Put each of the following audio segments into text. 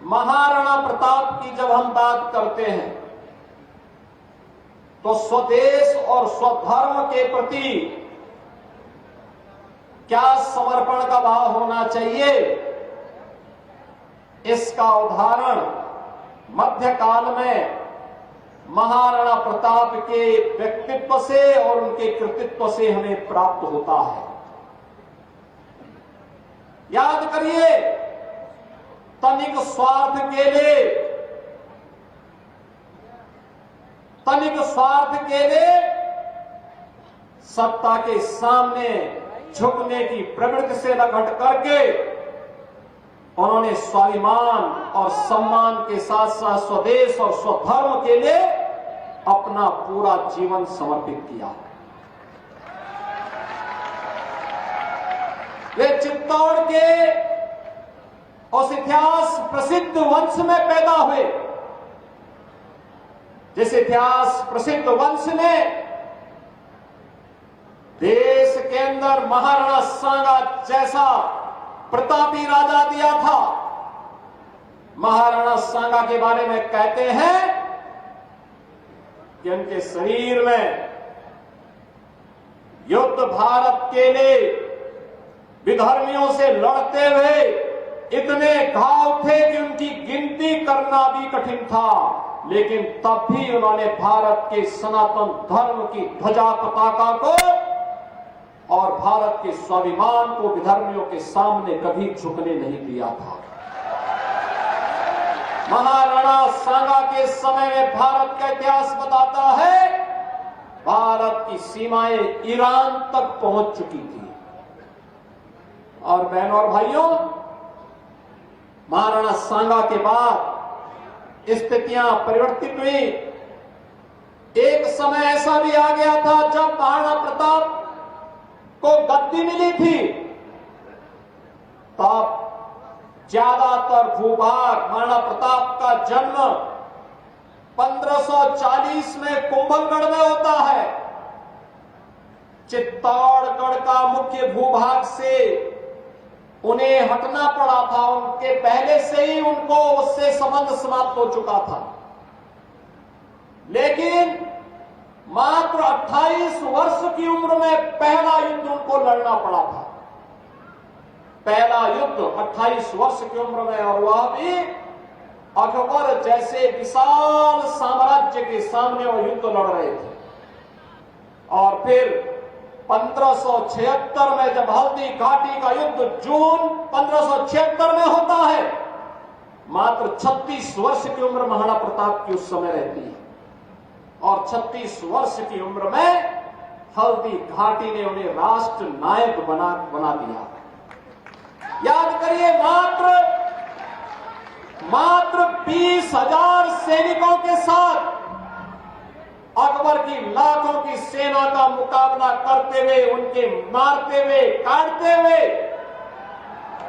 महाराणा प्रताप की जब हम बात करते हैं तो स्वदेश और स्वधर्म के प्रति क्या समर्पण का भाव होना चाहिए, इसका उदाहरण मध्यकाल में महाराणा प्रताप के व्यक्तित्व से और उनके कृतित्व से हमें प्राप्त होता है। याद करिए, तनिक स्वार्थ के लिए सत्ता के सामने झुकने की प्रवृत्ति से न घट करके उन्होंने स्वाभिमान और सम्मान के साथ साथ स्वदेश और स्वधर्म के लिए अपना पूरा जीवन समर्पित किया। वे चित्तौड़ के उस इतिहास प्रसिद्ध वंश में पैदा हुए, जिस इतिहास प्रसिद्ध वंश ने देश के अंदर महाराणा सांगा जैसा प्रतापी राजा दिया था। महाराणा सांगा के बारे में कहते हैं कि उनके शरीर में युद्ध भारत के लिए विधर्मियों से लड़ते हुए इतने घाव थे कि उनकी गिनती करना भी कठिन था, लेकिन तब भी उन्होंने भारत के सनातन धर्म की ध्वजा पताका को और भारत के स्वाभिमान को विधर्मियों के सामने कभी झुकने नहीं दिया था। महाराणा सांगा के समय में भारत का इतिहास बताता है, भारत की सीमाएं ईरान तक पहुंच चुकी थी। और बहनों और भाइयों, महाराणा सांगा के बाद स्थितियां परिवर्तित हुई। एक समय ऐसा भी आ गया था जब महाराणा प्रताप को गद्दी मिली थी, तब ज्यादातर भूभाग, महाराणा प्रताप का जन्म 1540 में कुंभलगढ़ में होता है। चित्तौड़गढ़ का मुख्य भूभाग से उन्हें हटना पड़ा था, उनके पहले से ही उनको उससे संबंध समाप्त हो चुका था। लेकिन मात्र 28 वर्ष की उम्र में पहला युद्ध उनको लड़ना पड़ा था। पहला युद्ध 28 वर्ष की उम्र में, और वह भी अकबर जैसे विशाल साम्राज्य के सामने वो युद्ध लड़ रहे थे। और फिर 1576 में जब हल्दी घाटी का युद्ध जून 1576 में होता है, मात्र 36 वर्ष की उम्र महाराणा प्रताप की उस समय रहती है, और 36 वर्ष की उम्र में हल्दी घाटी ने उन्हें राष्ट्र नायक बना दिया। याद करिए, मात्र 20,000 सैनिकों के साथ अकबर की लाखों की सेना का मुकाबला करते हुए, उनके मारते हुए, काटते हुए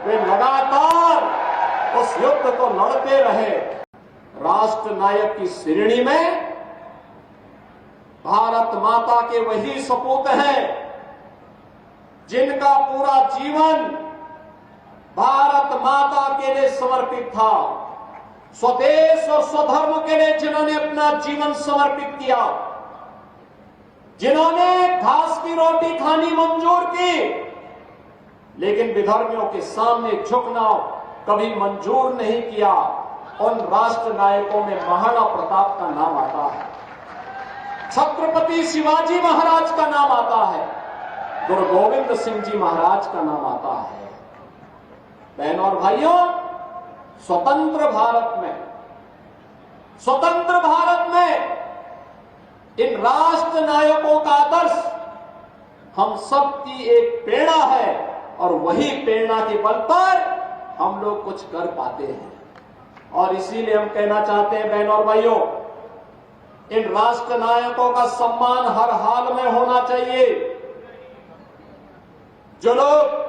वे लगातार उस युद्ध को लड़ते रहे। राष्ट्र नायक की श्रेणी में भारत माता के वही सपूत हैं जिनका पूरा जीवन भारत माता के लिए समर्पित था। स्वदेश और स्वधर्म के लिए जिन्होंने अपना जीवन समर्पित किया, जिन्होंने घास की रोटी खानी मंजूर की, लेकिन विधर्मियों के सामने झुकना कभी मंजूर नहीं किया, उन राष्ट्र नायकों में महाराणा प्रताप का नाम आता है, छत्रपति शिवाजी महाराज का नाम आता है, गुरु गोविंद सिंह जी महाराज का नाम आता है। बहनों और भाइयों, स्वतंत्र भारत में इन राष्ट्र नायकों का आदर्श हम सब की एक प्रेरणा है, और वही प्रेरणा के बल पर हम लोग कुछ कर पाते हैं। और इसीलिए हम कहना चाहते हैं, बहनों और भाइयों, इन राष्ट्र नायकों का सम्मान हर हाल में होना चाहिए। जो लोग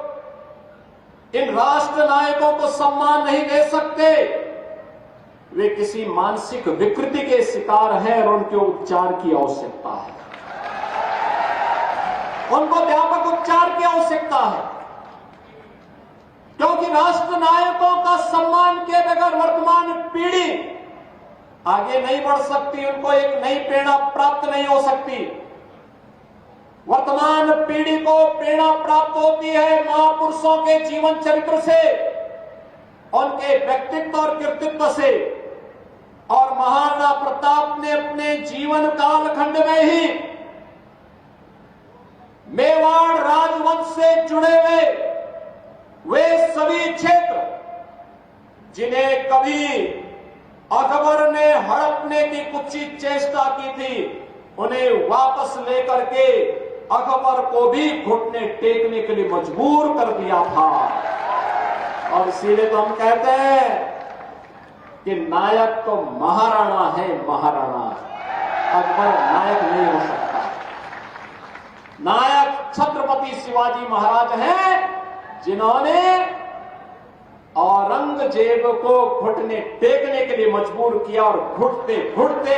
इन राष्ट्र नायकों को सम्मान नहीं दे सकते, वे किसी मानसिक विकृति के शिकार हैं और उनके उपचार की आवश्यकता है। उनको व्यापक उपचार की आवश्यकता है। क्योंकि राष्ट्र नायकों का सम्मान किए बगैर वर्तमान पीढ़ी आगे नहीं बढ़ सकती, उनको एक नई प्रेरणा प्राप्त नहीं हो सकती। वर्तमान पीढ़ी को प्रेरणा प्राप्त होती है महापुरुषों के जीवन चरित्र से, उनके व्यक्तित्व और कृतित्व से। और महाराणा प्रताप ने अपने जीवन कालखंड में ही मेवाड़ राजवंश से जुड़े हुए वे सभी क्षेत्र जिन्हें कभी अकबर ने हड़पने की कुत्सित चेष्टा की थी, उन्हें वापस लेकर के अकबर को भी घुटने टेकने के लिए मजबूर कर दिया था। और इसीलिए तो हम कहते हैं कि नायक तो महाराणा है, महाराणा। अकबर नायक नहीं हो सकता। नायक छत्रपति शिवाजी महाराज हैं, जिन्होंने औरंगजेब को घुटने टेकने के लिए मजबूर किया और घुटते घुटते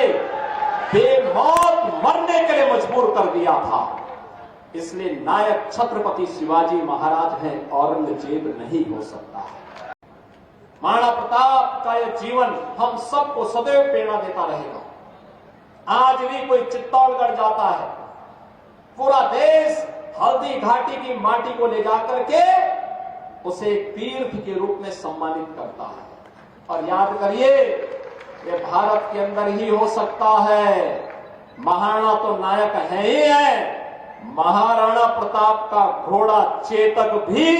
बेमौत मरने के लिए मजबूर कर दिया था। इसलिए नायक छत्रपति शिवाजी महाराज हैं, औरंगजेब नहीं हो सकता है। महाराणा प्रताप का यह जीवन हम सबको सदैव प्रेरणा देता रहेगा। आज भी कोई चित्तौड़गढ़ जाता है, पूरा देश हल्दी घाटी की माटी को ले जाकर के उसे तीर्थ के रूप में सम्मानित करता है। और याद करिए, ये भारत के अंदर ही हो सकता है। महाराणा तो नायक है ही है, महाराणा प्रताप का घोड़ा चेतक भी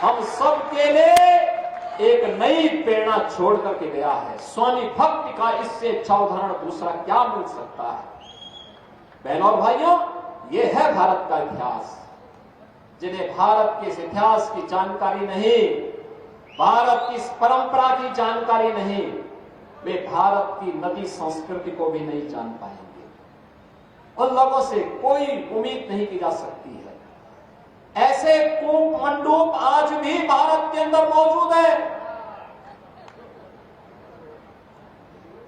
हम सब के लिए एक नई प्रेरणा छोड़ करके गया है। स्वामी भक्ति का इससे अच्छा उदाहरण दूसरा क्या मिल सकता है। बहनों और भाइयों, ये है भारत का इतिहास। जिन्हें भारत के इस इतिहास की जानकारी नहीं, भारत की इस परंपरा की जानकारी नहीं, वे भारत की नदी संस्कृति को भी नहीं जान पाएंगे। उन लोगों से कोई उम्मीद नहीं की जा सकती है। ऐसे कूप मंडूप आज भी भारत के अंदर मौजूद है।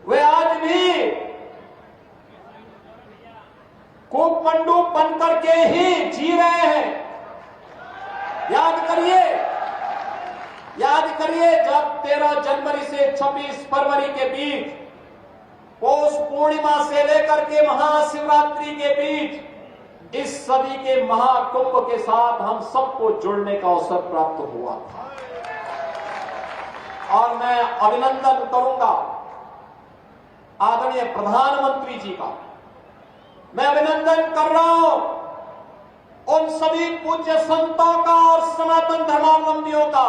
वे आज भी कूप मंडूप बन करके ही जी रहे हैं। याद करिए जब 13 जनवरी से 26 फरवरी के बीच, पौष पूर्णिमा से लेकर के महाशिवरात्रि के बीच इस सदी के महाकुंभ के साथ हम सबको जुड़ने का अवसर प्राप्त हुआ था। और मैं अभिनंदन करूंगा आदरणीय प्रधानमंत्री जी का। मैं अभिनंदन कर रहा हूं उन सभी पूज्य संतों का और सनातन धर्मावलंबियों का।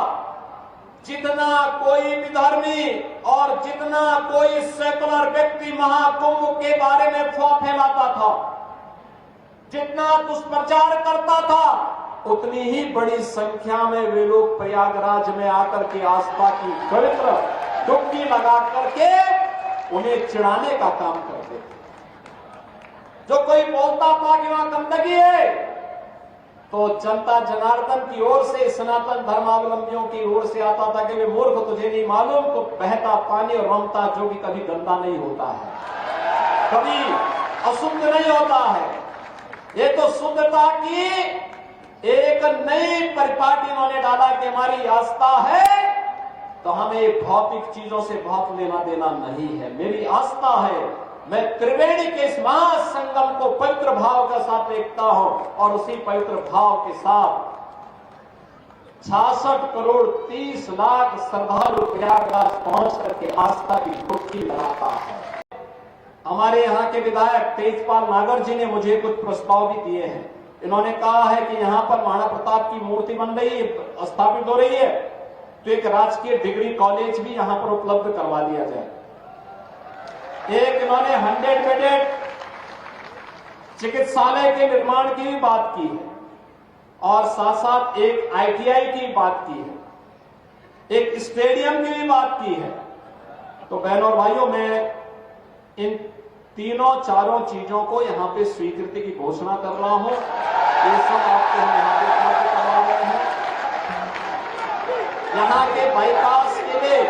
जितना कोई विधर्मी और जितना कोई सेकुलर व्यक्ति महाकुंभ के बारे में अफवाह फैलाता था, जितना दुष्प्रचार करता था, उतनी ही बड़ी संख्या में वे लोग प्रयागराज में आकर के आस्था की पवित्र डुबकी लगा करके उन्हें चिढ़ाने का काम करते थे। जो कोई बोलता था कि वहां गंदगी है, तो जनता जनार्दन की ओर से, सनातन धर्मावलंबियों की ओर से आता था कि वे मूर्ख, तुझे नहीं मालूम, तो बहता पानी और रमता जो भी कभी गंदा नहीं होता है, कभी अशुद्ध नहीं होता है। ये तो शुद्धता की एक नई परिपाटी उन्होंने डाला कि हमारी आस्था है तो हमें भौतिक चीजों से बहुत लेना देना नहीं है। मेरी आस्था है, मैं त्रिवेणी के इस महासंगम को पवित्र भाव के साथ देखता हूं और उसी पवित्र भाव के साथ 66 करोड़ 30 लाख श्रद्धालु प्रयागराज पहुंच करके आस्था की डुबकी लगाता है। हमारे यहाँ के विधायक तेजपाल नागर जी ने मुझे कुछ प्रस्ताव भी दिए हैं। इन्होंने कहा है कि यहाँ पर महाराणा प्रताप की मूर्ति बन रही है, स्थापित हो रही है, तो एक राजकीय डिग्री कॉलेज भी यहाँ पर उपलब्ध करवा दिया जाए। एक इन्होंने 100 बेडेड चिकित्सालय के निर्माण की भी बात की है और साथ साथ एक ITI की बात की है, एक स्टेडियम की भी बात की है। तो बहनों और भाइयों, मैं इन तीनों चारों चीजों को यहां पे स्वीकृति की घोषणा कर रहा हूं। ये सब आपको हम यहां पे उपलब्ध करवा रहे हैं। यहां के बाईपास के लिए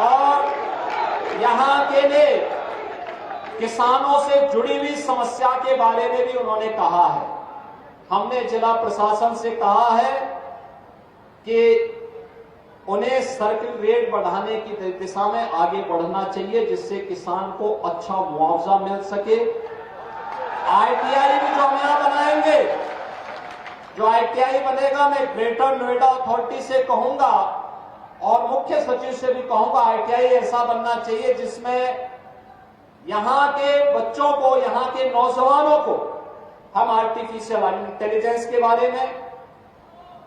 और यहां के लिए किसानों से जुड़ी हुई समस्या के बारे में भी उन्होंने कहा है। हमने जिला प्रशासन से कहा है कि उन्हें सर्किल रेट बढ़ाने की दिशा में आगे बढ़ना चाहिए, जिससे किसान को अच्छा मुआवजा मिल सके। आईटीआई भी जो हम यहां बनाएंगे, जो आईटीआई बनेगा, मैं ग्रेटर नोएडा अथॉरिटी से कहूंगा और मुख्य सचिव से भी कहूंगा, आईटीआई ऐसा बनना चाहिए जिसमें यहां के बच्चों को, यहां के नौजवानों को हम आर्टिफिशियल इंटेलिजेंस के बारे में,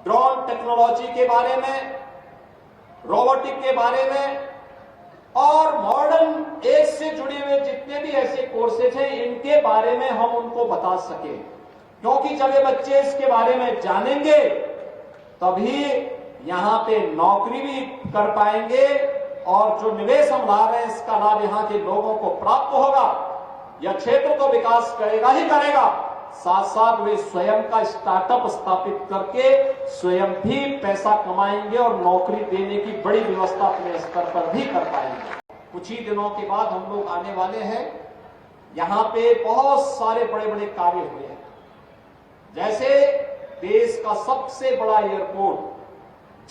ड्रोन टेक्नोलॉजी के बारे में, रोबोटिक के बारे में और मॉडर्न एज से जुड़े हुए जितने भी ऐसे कोर्सेज हैं, इनके बारे में हम उनको बता सके। क्योंकि जब ये बच्चे इसके बारे में जानेंगे तभी यहां पे नौकरी भी कर पाएंगे और जो निवेश हम ला रहे हैं इसका लाभ यहां के लोगों को प्राप्त होगा। यह क्षेत्र तो विकास करेगा ही करेगा, साथ साथ वे स्वयं का स्टार्टअप स्थापित करके स्वयं भी पैसा कमाएंगे और नौकरी देने की बड़ी व्यवस्था अपने स्तर पर भी कर पाएंगे। कुछ ही दिनों के बाद हम लोग आने वाले हैं, यहां पे बहुत सारे बड़े बड़े कार्य हुए हैं। जैसे देश का सबसे बड़ा एयरपोर्ट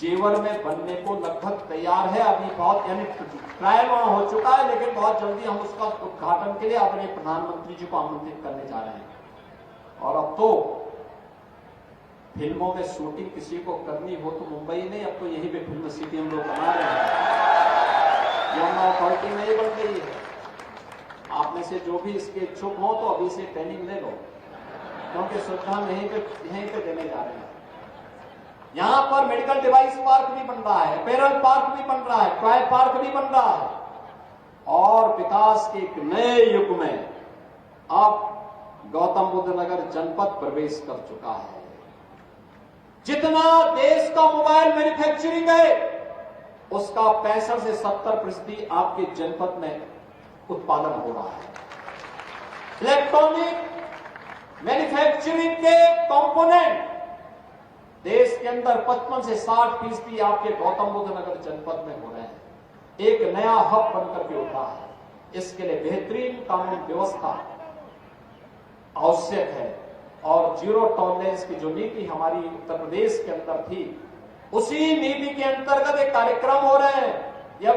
जेवर में बनने को लगभग तैयार है। अभी बहुत यानी ट्रायल हो चुका है, लेकिन बहुत जल्दी हम उसका उद्घाटन के लिए अपने प्रधानमंत्री जी को आमंत्रित करने जा रहे हैं। और अब तो फिल्मों में शूटिंग किसी को करनी हो तो मुंबई नहीं, अब तो यही पे फिल्म सिटी हम लोग बना रहे हैं। यमुना अथॉरिटी नहीं बन गई है। आप में से जो भी इसके इच्छुक हो तो अभी से ट्रेनिंग ले लो, क्योंकि सुविधा हम यहीं पे देने जा रहे हैं। यहां पर मेडिकल डिवाइस पार्क भी बन रहा है, अपैरल पार्क भी बन रहा है, टॉय पार्क भी बन रहा है और विकास के एक नए युग में अब गौतम बुद्ध नगर जनपद प्रवेश कर चुका है। जितना देश का मोबाइल मैन्युफैक्चरिंग है उसका 65 से 70% आपके जनपद में उत्पादन हो रहा है। इलेक्ट्रॉनिक मैन्युफैक्चरिंग के कंपोनेंट देश के अंदर 55 से 60% आपके गौतम बुद्ध नगर जनपद में हो रहे हैं। एक नया हब बनकर के उठा है। इसके लिए बेहतरीन कानून व्यवस्था आवश्यक है और जीरो टॉलरेंस की जो नीति हमारी उत्तर प्रदेश के अंदर थी, उसी नीति के अंतर्गत एक कार्यक्रम हो रहे हैं